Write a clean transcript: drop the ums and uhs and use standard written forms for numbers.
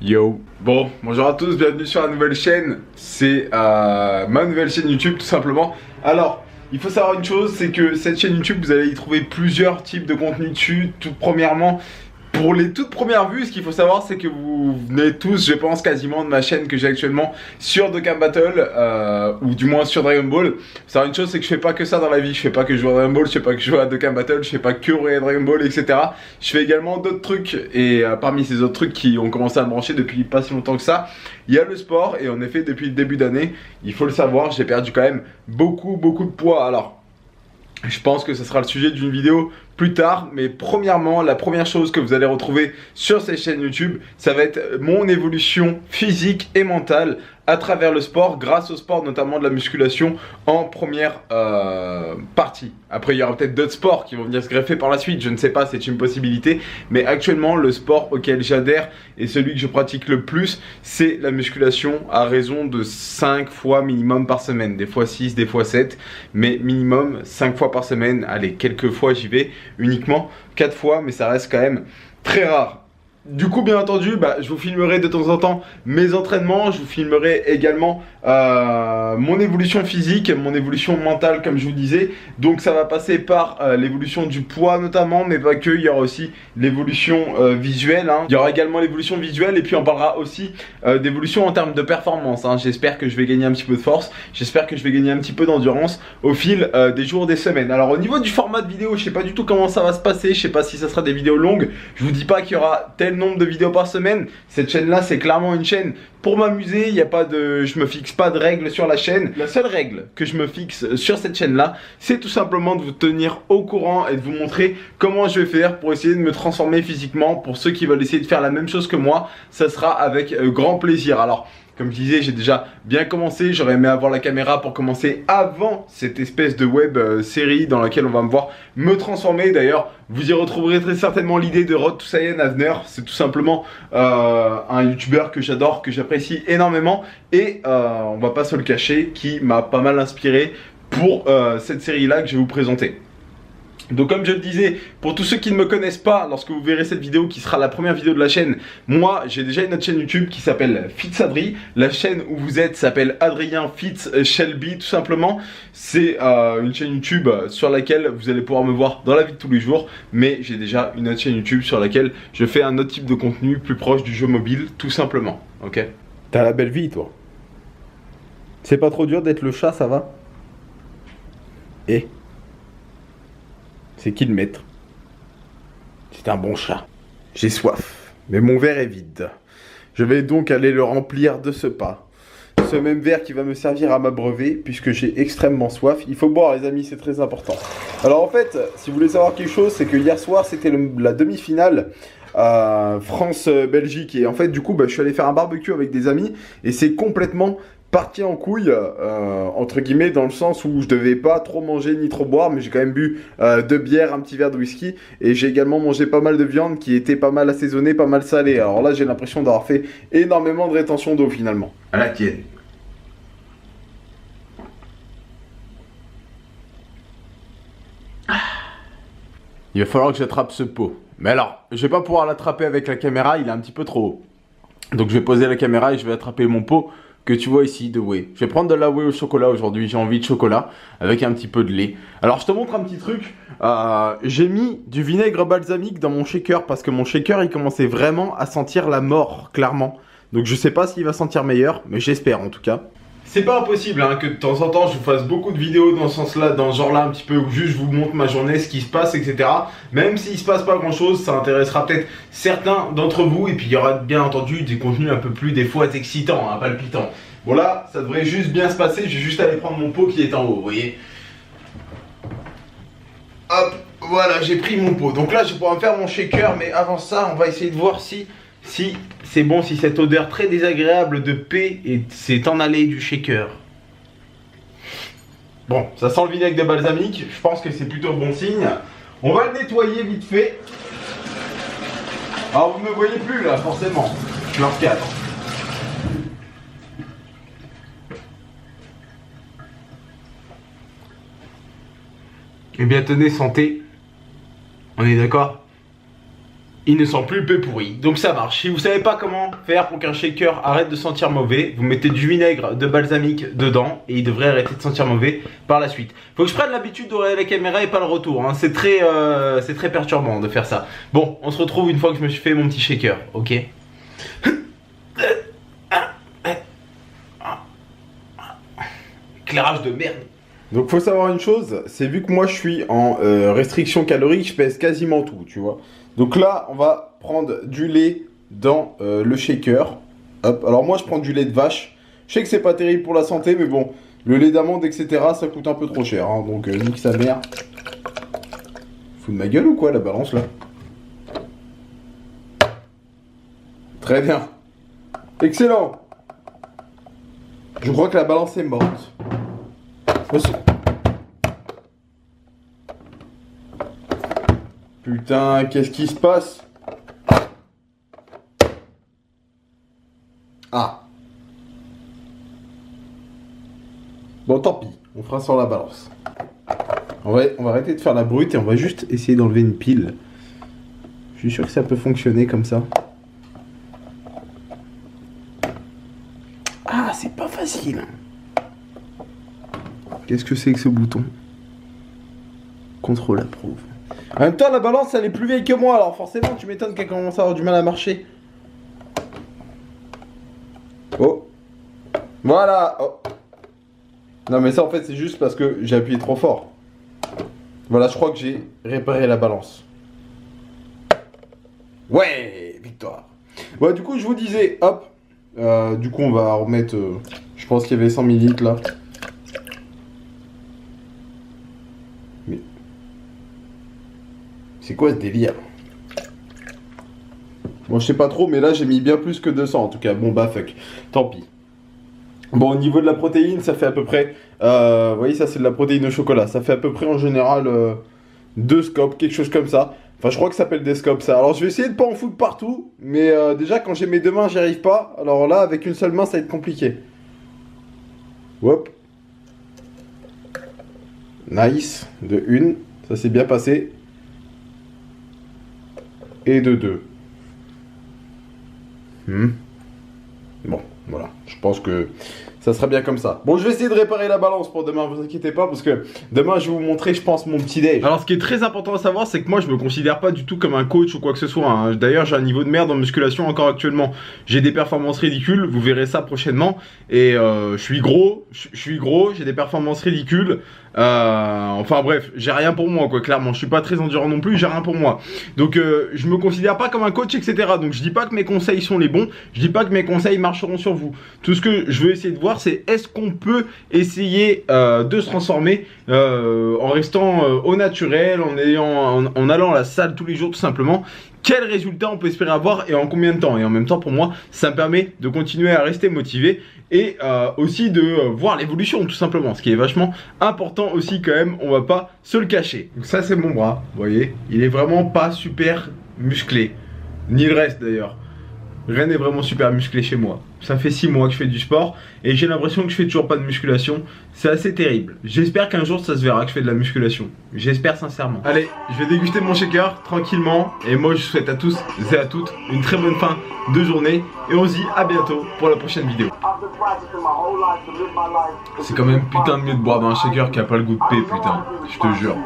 Yo. Bon, bonjour à tous, bienvenue sur la nouvelle chaîne. C'est ma nouvelle chaîne YouTube tout simplement. Alors, il faut savoir une chose, c'est que cette chaîne YouTube, vous allez y trouver plusieurs types de contenus dessus. Tout premièrement, pour les toutes premières vues, ce qu'il faut savoir, c'est que vous venez tous, je pense, quasiment de ma chaîne que j'ai actuellement sur Dokkan Battle, ou du moins sur Dragon Ball. Ça, une chose, c'est que je fais pas que ça dans la vie. Je fais pas que je joue à Dragon Ball, je fais pas que je joue à Dokkan Battle, je fais pas que regarder Dragon Ball, etc. Je fais également d'autres trucs, et parmi ces autres trucs qui ont commencé à me brancher depuis pas si longtemps que ça, il y a le sport. Et en effet, depuis le début d'année, il faut le savoir, j'ai perdu quand même beaucoup de poids. Alors, je pense que ce sera le sujet d'une vidéo plus tard, mais premièrement, la première chose que vous allez retrouver sur cette chaîne YouTube, ça va être mon évolution physique et mentale à travers le sport, grâce au sport, notamment de la musculation en première partie. Après, il y aura peut-être d'autres sports qui vont venir se greffer par la suite, je ne sais pas, c'est une possibilité, mais actuellement, le sport auquel j'adhère et celui que je pratique le plus, c'est la musculation à raison de 5 fois minimum par semaine, des fois 6, des fois 7, mais minimum 5 fois par semaine. Allez, quelques fois j'y vais, uniquement 4 fois, mais ça reste quand même très rare. Du coup, bien entendu, je vous filmerai de temps en temps mes entraînements, je vous filmerai également mon évolution physique, mon évolution mentale, comme je vous disais. Donc ça va passer par l'évolution du poids notamment, mais pas que, il y aura aussi l'évolution visuelle, hein. Il y aura également l'évolution visuelle, et puis on parlera aussi d'évolution en termes de performance, hein. J'espère que je vais gagner un petit peu de force, j'espère que je vais gagner un petit peu d'endurance au fil des jours, des semaines. Alors au niveau du format de vidéo, je sais pas du tout comment ça va se passer, je sais pas si ça sera des vidéos longues, je vous dis pas qu'il y aura tel nombre de vidéos par semaine. Cette chaîne là, c'est clairement une chaîne pour m'amuser. Il n'y a pas de, je me fixe pas de règles sur la chaîne. La seule règle que je me fixe sur cette chaîne là, c'est tout simplement de vous tenir au courant et de vous montrer comment je vais faire pour essayer de me transformer physiquement. Pour ceux qui veulent essayer de faire la même chose que moi, ça sera avec grand plaisir. Alors, comme je disais, j'ai déjà bien commencé, j'aurais aimé avoir la caméra pour commencer avant cette espèce de web série dans laquelle on va me voir me transformer. D'ailleurs, vous y retrouverez très certainement l'idée de Road to Saiyan Avener. C'est tout simplement un youtubeur que j'adore, que j'apprécie énormément, et on va pas se le cacher, qui m'a pas mal inspiré pour cette série là que je vais vous présenter. Donc comme je le disais, pour tous ceux qui ne me connaissent pas, lorsque vous verrez cette vidéo qui sera la première vidéo de la chaîne, moi j'ai déjà une autre chaîne YouTube qui s'appelle Fitsadri. La chaîne où vous êtes s'appelle Adrien Fitz Shelby tout simplement. C'est une chaîne YouTube sur laquelle vous allez pouvoir me voir dans la vie de tous les jours. Mais j'ai déjà une autre chaîne YouTube sur laquelle je fais un autre type de contenu plus proche du jeu mobile tout simplement. Ok. T'as la belle vie toi. C'est pas trop dur d'être le chat, ça va? Eh, c'est qui le maître? C'est un bon chat. J'ai soif, mais mon verre est vide. Je vais donc aller le remplir de ce pas. Ce même verre qui va me servir à m'abreuver, puisque j'ai extrêmement soif. Il faut boire les amis, c'est très important. Alors en fait, si vous voulez savoir quelque chose, c'est que hier soir c'était la demi-finale France-Belgique. Et en fait du coup je suis allé faire un barbecue avec des amis, et c'est complètement parti en couille, entre guillemets, dans le sens où je devais pas trop manger ni trop boire, mais j'ai quand même bu 2 bières, un petit verre de whisky, et j'ai également mangé pas mal de viande qui était pas mal assaisonnée, pas mal salée. Alors là j'ai l'impression d'avoir fait énormément de rétention d'eau finalement. À la tienne. Il va falloir que j'attrape ce pot. Mais alors, je vais pas pouvoir l'attraper avec la caméra, il est un petit peu trop haut. Donc je vais poser la caméra et je vais attraper mon pot que tu vois ici de whey. Je vais prendre de la whey au chocolat aujourd'hui, j'ai envie de chocolat avec un petit peu de lait. Alors je te montre un petit truc, j'ai mis du vinaigre balsamique dans mon shaker parce que mon shaker il commençait vraiment à sentir la mort, clairement. Donc je sais pas s'il va sentir meilleur, mais j'espère en tout cas. C'est pas impossible hein, que de temps en temps je vous fasse beaucoup de vidéos dans ce sens là, dans ce genre là un petit peu, où juste je vous montre ma journée, ce qui se passe, etc. Même s'il se passe pas grand chose, ça intéressera peut-être certains d'entre vous. Et puis il y aura bien entendu des contenus un peu plus des fois excitants, hein, palpitants. Bon là, ça devrait juste bien se passer, je vais juste aller prendre mon pot qui est en haut, vous voyez. Hop, voilà, j'ai pris mon pot. Donc là je vais pouvoir me faire mon shaker, mais avant ça on va essayer de voir si c'est bon, si cette odeur très désagréable de paix s'est en allée du shaker. Bon, ça sent le vinaigre de balsamique, je pense que c'est plutôt bon signe. On va le nettoyer vite fait. Alors vous ne me voyez plus là, forcément. Je suis en cadre. Eh bien tenez, santé. On est d'accord? il ne sent plus le peu pourri, donc ça marche. Si vous savez pas comment faire pour qu'un shaker arrête de sentir mauvais, vous mettez du vinaigre de balsamique dedans et il devrait arrêter de sentir mauvais par la suite. Faut que je prenne l'habitude de regarder la caméra et pas le retour, hein. C'est très perturbant de faire ça. Bon, on se retrouve une fois que je me suis fait mon petit shaker, ok? Éclairage de merde. Donc faut savoir une chose, c'est vu que moi je suis en restriction calorique, je pèse quasiment tout, tu vois. Donc là, on va prendre du lait dans le shaker. Hop. Alors moi, je prends du lait de vache. Je sais que c'est pas terrible pour la santé, mais bon, le lait d'amande, etc., ça coûte un peu trop cher. Hein, donc nique sa mère. Fous de ma gueule ou quoi, la balance, là? Très bien. Excellent. Je crois que la balance est morte. Putain, qu'est-ce qui se passe? Ah. Bon, tant pis, on fera sans la balance. On va arrêter de faire la brute et on va juste essayer d'enlever une pile. Je suis sûr que ça peut fonctionner comme ça. Ah, c'est pas facile. Qu'est-ce que c'est que ce bouton? Contrôle approuve. En même temps, la balance, elle est plus vieille que moi, alors forcément, tu m'étonnes qu'elle commence à avoir du mal à marcher. Oh. Voilà. Oh. Non, mais ça, en fait, c'est juste parce que j'ai appuyé trop fort. Voilà, je crois que j'ai réparé la balance. Ouais, victoire. Bon, du coup, je vous disais, hop. Du coup, on va remettre... je pense qu'il y avait 100 ml là. Mais... c'est quoi ce délire? Bon, je sais pas trop, mais là, j'ai mis bien plus que 200 en tout cas. Bon, bah, fuck. Tant pis. Bon, au niveau de la protéine, ça fait à peu près... vous voyez, ça, c'est de la protéine au chocolat. Ça fait à peu près, en général, 2 scopes, quelque chose comme ça. Enfin, je crois que ça s'appelle des scopes, ça. Alors, je vais essayer de pas en foutre partout. Mais déjà, quand j'ai mes deux mains, j'y arrive pas. Alors là, avec une seule main, ça va être compliqué. Hop. Nice. De 1. Ça s'est bien passé. Et de 2. Bon, voilà. Je pense que ça sera bien comme ça. Bon, je vais essayer de réparer la balance pour demain, vous inquiétez pas, parce que demain, je vais vous montrer, je pense, mon petit déj. Alors, ce qui est très important à savoir, c'est que moi, je me considère pas du tout comme un coach ou quoi que ce soit, hein. D'ailleurs, j'ai un niveau de merde en musculation encore actuellement. J'ai des performances ridicules, vous verrez ça prochainement. Et je suis gros, j'ai des performances ridicules. Enfin bref, j'ai rien pour moi, quoi, clairement. Je suis pas très endurant non plus, j'ai rien pour moi. Donc, je me considère pas comme un coach, etc. Donc, je dis pas que mes conseils sont les bons, je dis pas que mes conseils marcheront sur vous. Tout ce que je veux essayer de voir, c'est est-ce qu'on peut essayer de se transformer en restant au naturel, en allant à la salle tous les jours, tout simplement. Quel résultat on peut espérer avoir et en combien de temps? Et en même temps, pour moi, ça me permet de continuer à rester motivé et aussi de voir l'évolution, tout simplement. Ce qui est vachement important aussi quand même, on va pas se le cacher. Donc ça, c'est mon bras, vous voyez. Il est vraiment pas super musclé. Ni le reste d'ailleurs. Rien n'est vraiment super musclé chez moi. Ça fait 6 mois que je fais du sport et j'ai l'impression que je fais toujours pas de musculation. C'est assez terrible. J'espère qu'un jour ça se verra que je fais de la musculation. J'espère sincèrement. Allez, je vais déguster mon shaker tranquillement. Et moi je souhaite à tous et à toutes une très bonne fin de journée. Et on se dit à bientôt pour la prochaine vidéo. C'est quand même putain de mieux de boire dans un shaker qui a pas le goût de paix, putain. Je te jure.